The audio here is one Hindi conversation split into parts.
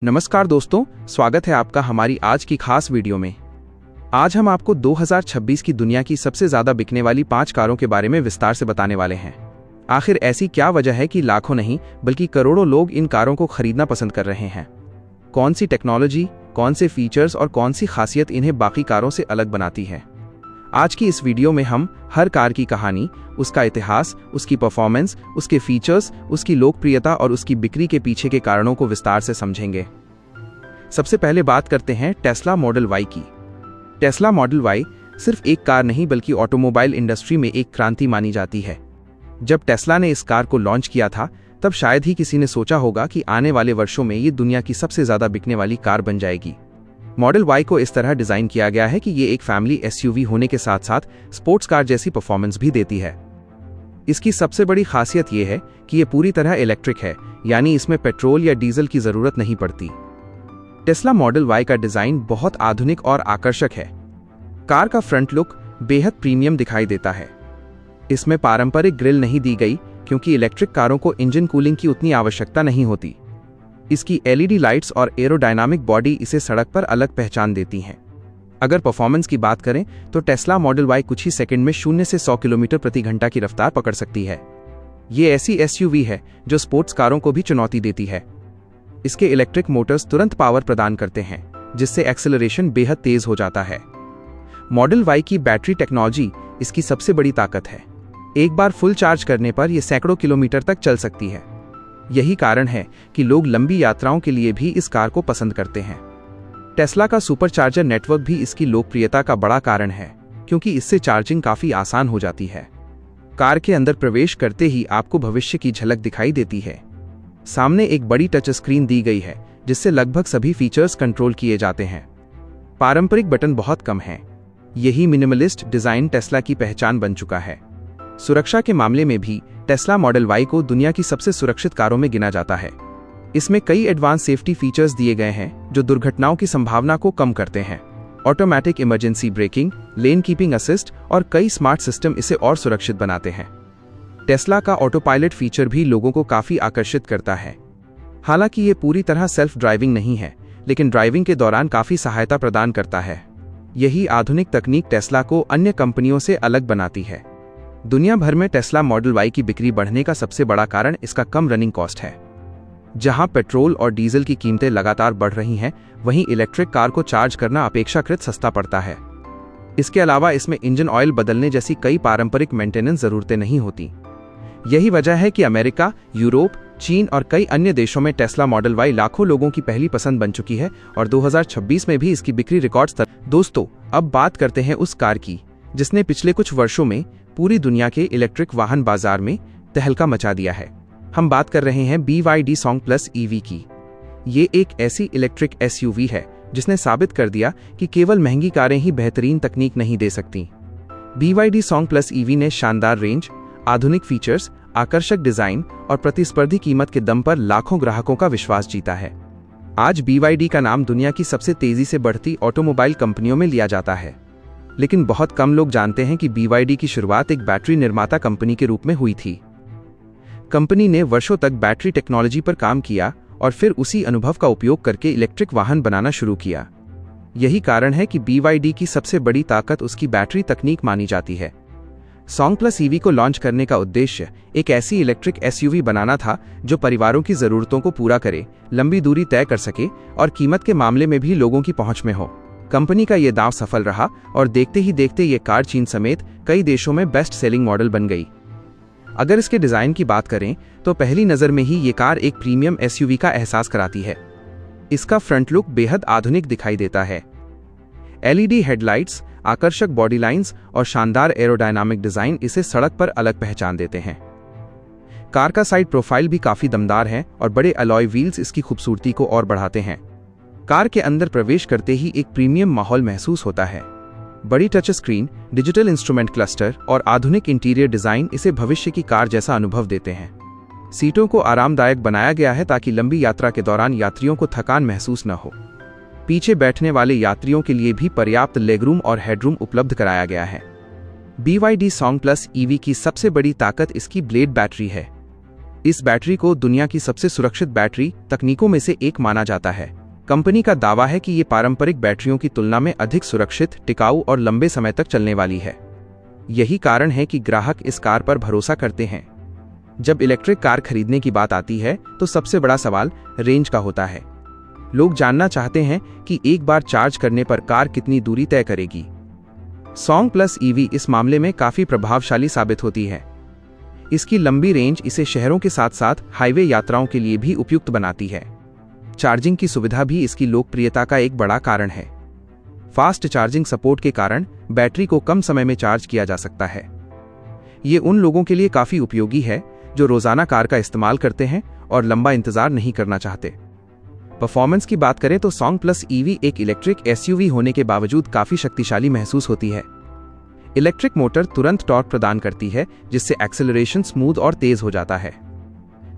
नमस्कार दोस्तों, स्वागत है आपका हमारी आज की खास वीडियो में। आज हम आपको 2026 की दुनिया की सबसे ज्यादा बिकने वाली 5 कारों के बारे में विस्तार से बताने वाले हैं। आखिर ऐसी क्या वजह है कि लाखों नहीं बल्कि करोड़ों लोग इन कारों को खरीदना पसंद कर रहे हैं? कौन सी टेक्नोलॉजी, कौन से फीचर्स और कौन सी खासियत इन्हें बाकी कारों से अलग बनाती है? आज की इस वीडियो में हम हर कार की कहानी, उसका इतिहास, उसकी परफॉर्मेंस, उसके फीचर्स, उसकी लोकप्रियता और उसकी बिक्री के पीछे के कारणों को विस्तार से समझेंगे। सबसे पहले बात करते हैं टेस्ला मॉडल वाई की। टेस्ला मॉडल वाई सिर्फ एक कार नहीं बल्कि ऑटोमोबाइल इंडस्ट्री में एक क्रांति मानी जाती है। जब टेस्ला ने इस कार को लॉन्च किया था तब शायद ही किसी ने सोचा होगा कि आने वाले वर्षों में ये दुनिया की सबसे ज्यादा बिकने वाली कार बन जाएगी। मॉडल वाई को इस तरह डिजाइन किया गया है कि ये एक फैमिली एसयूवी होने के साथ साथ स्पोर्ट्स कार जैसी परफॉर्मेंस भी देती है। इसकी सबसे बड़ी खासियत ये है कि ये पूरी तरह इलेक्ट्रिक है, यानी इसमें पेट्रोल या डीजल की जरूरत नहीं पड़ती। टेस्ला मॉडल वाई का डिजाइन बहुत आधुनिक और आकर्षक है। कार का फ्रंट लुक बेहद प्रीमियम दिखाई देता है। इसमें पारंपरिक ग्रिल नहीं दी गई क्योंकि इलेक्ट्रिक कारों को इंजन कूलिंग की उतनी आवश्यकता नहीं होती। इसकी एलईडी लाइट्स और एरोडायनामिक बॉडी इसे सड़क पर अलग पहचान देती हैं। अगर परफॉर्मेंस की बात करें तो टेस्ला मॉडल वाई कुछ ही सेकंड में 0 से 100 किलोमीटर प्रति घंटा की रफ्तार पकड़ सकती है। ये ऐसी एसयूवी है जो स्पोर्ट्स कारों को भी चुनौती देती है। इसके इलेक्ट्रिक मोटर्स तुरंत पावर प्रदान करते हैं, जिससे एक्सेलरेशन बेहद तेज हो जाता है। मॉडल वाई की बैटरी टेक्नोलॉजी इसकी सबसे बड़ी ताकत है। एक बार फुल चार्ज करने पर यह सैकड़ों किलोमीटर तक चल सकती है। यही कारण है कि लोग लंबी यात्राओं के लिए भी इस कार को पसंद करते हैं। टेस्ला का सुपरचार्जर नेटवर्क भी इसकी लोकप्रियता का बड़ा कारण है, क्योंकि इससे चार्जिंग काफी आसान हो जाती है। कार के अंदर प्रवेश करते ही आपको भविष्य की झलक दिखाई देती है। सामने एक बड़ी टच स्क्रीन दी गई है, जिससे लगभग सभी फीचर्स कंट्रोल किए जाते हैं। पारंपरिक बटन बहुत कम हैं। यही मिनिमलिस्ट डिजाइन टेस्ला की पहचान बन चुका है। सुरक्षा के मामले में भी टेस्ला मॉडल वाई को दुनिया की सबसे सुरक्षित कारों में गिना जाता है। इसमें कई एडवांस सेफ्टी फीचर्स दिए गए हैं जो दुर्घटनाओं की संभावना को कम करते हैं। ऑटोमेटिक इमरजेंसी ब्रेकिंग, लेन कीपिंग असिस्ट और कई स्मार्ट सिस्टम इसे और सुरक्षित बनाते हैं। टेस्ला का ऑटो पायलट फीचर भी लोगों को काफी आकर्षित करता है। हालांकि ये पूरी तरह सेल्फ ड्राइविंग नहीं है, लेकिन ड्राइविंग के दौरान काफी सहायता प्रदान करता है। यही आधुनिक तकनीक टेस्ला को अन्य कंपनियों से अलग बनाती है। दुनिया भर में टेस्ला मॉडल वाई की बिक्री बढ़ने का सबसे बड़ा कारण इसका कम रनिंग कॉस्ट है। जहां पेट्रोल और डीजल की कीमतें लगातार बढ़ रही हैं, वहीं इलेक्ट्रिक कार को चार्ज करना अपेक्षाकृत सस्ता पड़ता है। इसके अलावा इसमें इंजन ऑयल बदलने जैसी कई पारंपरिक मेंटेनेंस जरूरतें नहीं होती। यही वजह है कि अमेरिका, यूरोप, चीन और कई अन्य देशों में टेस्ला मॉडल वाई लाखों लोगों की पहली पसंद बन चुकी है और 2026 में भी इसकी बिक्री रिकॉर्ड स्तर। दोस्तों, अब बात करते हैं उस कार की जिसने पिछले कुछ वर्षों में पूरी दुनिया के इलेक्ट्रिक वाहन बाजार में तहलका मचा दिया है। हम बात कर रहे हैं BYD Song Plus EV की। ये एक ऐसी इलेक्ट्रिक एसयूवी है जिसने साबित कर दिया कि केवल महंगी कारें ही बेहतरीन तकनीक नहीं दे सकती। BYD Song Plus EV ने शानदार रेंज, आधुनिक फीचर्स, आकर्षक डिजाइन और प्रतिस्पर्धी कीमत के दम पर लाखों ग्राहकों का विश्वास जीता है। आज BYD का नाम दुनिया की सबसे तेजी से बढ़ती ऑटोमोबाइल कंपनियों में लिया जाता है। लेकिन बहुत कम लोग जानते हैं कि BYD की शुरुआत एक बैटरी निर्माता कंपनी के रूप में हुई थी। कंपनी ने वर्षों तक बैटरी टेक्नोलॉजी पर काम किया और फिर उसी अनुभव का उपयोग करके इलेक्ट्रिक वाहन बनाना शुरू किया। यही कारण है कि BYD की सबसे बड़ी ताकत उसकी बैटरी तकनीक मानी जाती है। Song Plus EV को लॉन्च करने का उद्देश्य एक ऐसी इलेक्ट्रिक एसयूवी बनाना था जो परिवारों की जरूरतों को पूरा करे, लंबी दूरी तय कर सके और कीमत के मामले में भी लोगों की पहुंच में हो। कंपनी का यह दांव सफल रहा और देखते ही देखते ये कार चीन समेत कई देशों में बेस्ट सेलिंग मॉडल बन गई। अगर इसके डिजाइन की बात करें तो पहली नजर में ही ये कार एक प्रीमियम एसयूवी का एहसास कराती है। इसका फ्रंट लुक बेहद आधुनिक दिखाई देता है। एलईडी हेडलाइट्स, आकर्षक बॉडी लाइंस और शानदार एरोडायनामिक डिजाइन इसे सड़क पर अलग पहचान देते हैं। कार का साइड प्रोफाइल भी काफी दमदार है और बड़े अलॉय व्हील्स इसकी खूबसूरती को और बढ़ाते हैं। कार के अंदर प्रवेश करते ही एक प्रीमियम माहौल महसूस होता है। बड़ी touch screen, digital instrument cluster और आधुनिक इंटीरियर डिजाइन इसे भविष्य की कार जैसा अनुभव देते हैं। सीटों को आरामदायक बनाया गया है ताकि लंबी यात्रा के दौरान यात्रियों को थकान महसूस न हो। पीछे बैठने वाले यात्रियों के लिए भी पर्याप्त लेगरूम और हेडरूम उपलब्ध कराया गया है। BYD Song Plus EV की सबसे बड़ी ताकत इसकी ब्लेड बैटरी है। इस बैटरी को दुनिया की सबसे सुरक्षित बैटरी तकनीकों में से एक माना जाता है। कंपनी का दावा है कि ये पारंपरिक बैटरियों की तुलना में अधिक सुरक्षित, टिकाऊ और लंबे समय तक चलने वाली है। यही कारण है कि ग्राहक इस कार पर भरोसा करते हैं। जब इलेक्ट्रिक कार खरीदने की बात आती है तो सबसे बड़ा सवाल रेंज का होता है। लोग जानना चाहते हैं कि एक बार चार्ज करने पर कार कितनी दूरी तय करेगी। सॉन्ग प्लस ईवी इस मामले में काफी प्रभावशाली साबित होती है। इसकी लंबी रेंज इसे शहरों के साथ साथ हाईवे यात्राओं के लिए भी उपयुक्त बनाती है। चार्जिंग की सुविधा भी इसकी लोकप्रियता का एक बड़ा कारण है। फास्ट चार्जिंग सपोर्ट के कारण बैटरी को कम समय में चार्ज किया जा सकता है। ये उन लोगों के लिए काफी उपयोगी है जो रोजाना कार का इस्तेमाल करते हैं और लंबा इंतजार नहीं करना चाहते। परफॉर्मेंस की बात करें तो सॉन्ग प्लस ईवी एक इलेक्ट्रिक एसयूवी होने के बावजूद काफी शक्तिशाली महसूस होती है। इलेक्ट्रिक मोटर तुरंत टॉर्क प्रदान करती है, जिससे एक्सेलरेशन स्मूथ और तेज हो जाता है।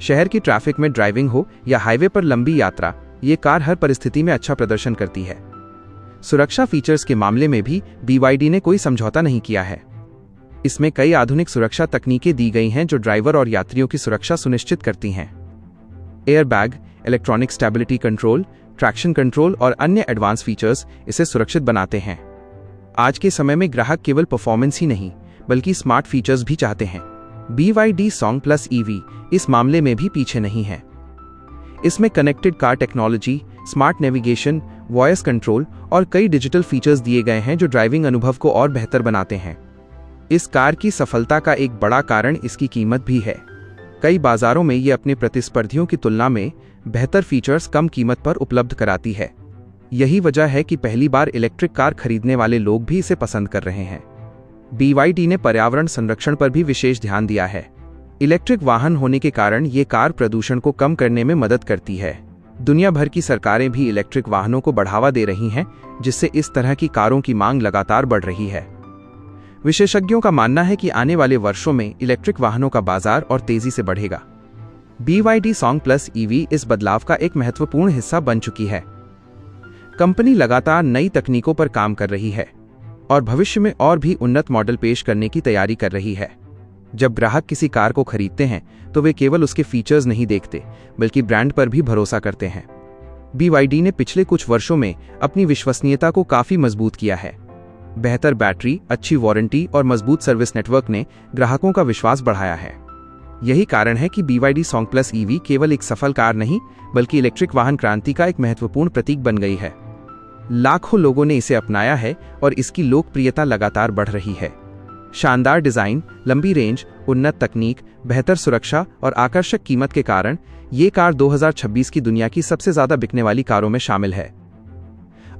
शहर की ट्रैफिक में ड्राइविंग हो या हाईवे पर लंबी यात्रा, ये कार हर परिस्थिति में अच्छा प्रदर्शन करती है। सुरक्षा फीचर्स के मामले में भी BYD ने कोई समझौता नहीं किया है। इसमें कई आधुनिक सुरक्षा तकनीकें दी गई हैं जो ड्राइवर और यात्रियों की सुरक्षा सुनिश्चित करती हैं। Airbag, electronic stability control, traction control और अन्य एडवांस फीचर्स इसे सुरक्षित बनाते हैं। आज के समय में ग्राहक केवल परफॉर्मेंस ही नहीं बल्कि स्मार्ट फीचर्स भी चाहते हैं। BYD सॉन्ग प्लस ईवी इस मामले में भी पीछे नहीं है। इसमें connected car technology, smart navigation, voice control और कई डिजिटल फीचर्स दिए गए हैं जो ड्राइविंग अनुभव को और बेहतर बनाते हैं। इस कार की सफलता का एक बड़ा कारण इसकी कीमत भी है। कई बाजारों में ये अपने प्रतिस्पर्धियों की तुलना में बेहतर फीचर्स कम कीमत पर उपलब्ध कराती है। यही वजह है कि पहली बार इलेक्ट्रिक कार खरीदने वाले लोग भी इसे पसंद कर रहे हैं। BYD ने पर्यावरण संरक्षण पर भी विशेष ध्यान दिया है। इलेक्ट्रिक वाहन होने के कारण ये कार प्रदूषण को कम करने में मदद करती है। दुनिया भर की सरकारें भी इलेक्ट्रिक वाहनों को बढ़ावा दे रही हैं, जिससे इस तरह की कारों की मांग लगातार बढ़ रही है। विशेषज्ञों का मानना है कि आने वाले वर्षों में इलेक्ट्रिक वाहनों का बाजार और तेजी से बढ़ेगा। BYD सॉन्ग प्लस ईवी इस बदलाव का एक महत्वपूर्ण हिस्सा बन चुकी है। कंपनी लगातार नई तकनीकों पर काम कर रही है और भविष्य में और भी उन्नत मॉडल पेश करने की तैयारी कर रही है। जब ग्राहक किसी कार को खरीदते हैं तो वे केवल उसके फीचर्स नहीं देखते बल्कि ब्रांड पर भी भरोसा करते हैं। BYD ने पिछले कुछ वर्षों में अपनी विश्वसनीयता को काफी मजबूत किया है। बेहतर बैटरी, अच्छी वारंटी और मजबूत सर्विस नेटवर्क ने ग्राहकों का विश्वास बढ़ाया है। यही कारण है कि BYD सॉन्ग प्लस ईवी केवल एक सफल कार नहीं बल्कि इलेक्ट्रिक वाहन क्रांति का एक महत्वपूर्ण प्रतीक बन गई है। लाखों लोगों ने इसे अपनाया है और इसकी लोकप्रियता लगातार बढ़ रही है। शानदार डिजाइन, लंबी रेंज, उन्नत तकनीक, बेहतर सुरक्षा और आकर्षक कीमत के कारण ये कार 2026 की दुनिया की सबसे ज्यादा बिकने वाली कारों में शामिल है।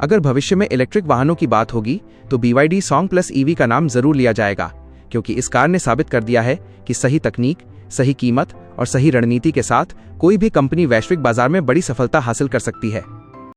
अगर भविष्य में इलेक्ट्रिक वाहनों की बात होगी तो BYD सॉन्ग प्लस ईवी का नाम जरूर लिया जाएगा, क्योंकि इस कार ने साबित कर दिया है कि सही तकनीक, सही कीमत और सही रणनीति के साथ कोई भी कंपनी वैश्विक बाजार में बड़ी सफलता हासिल कर सकती है।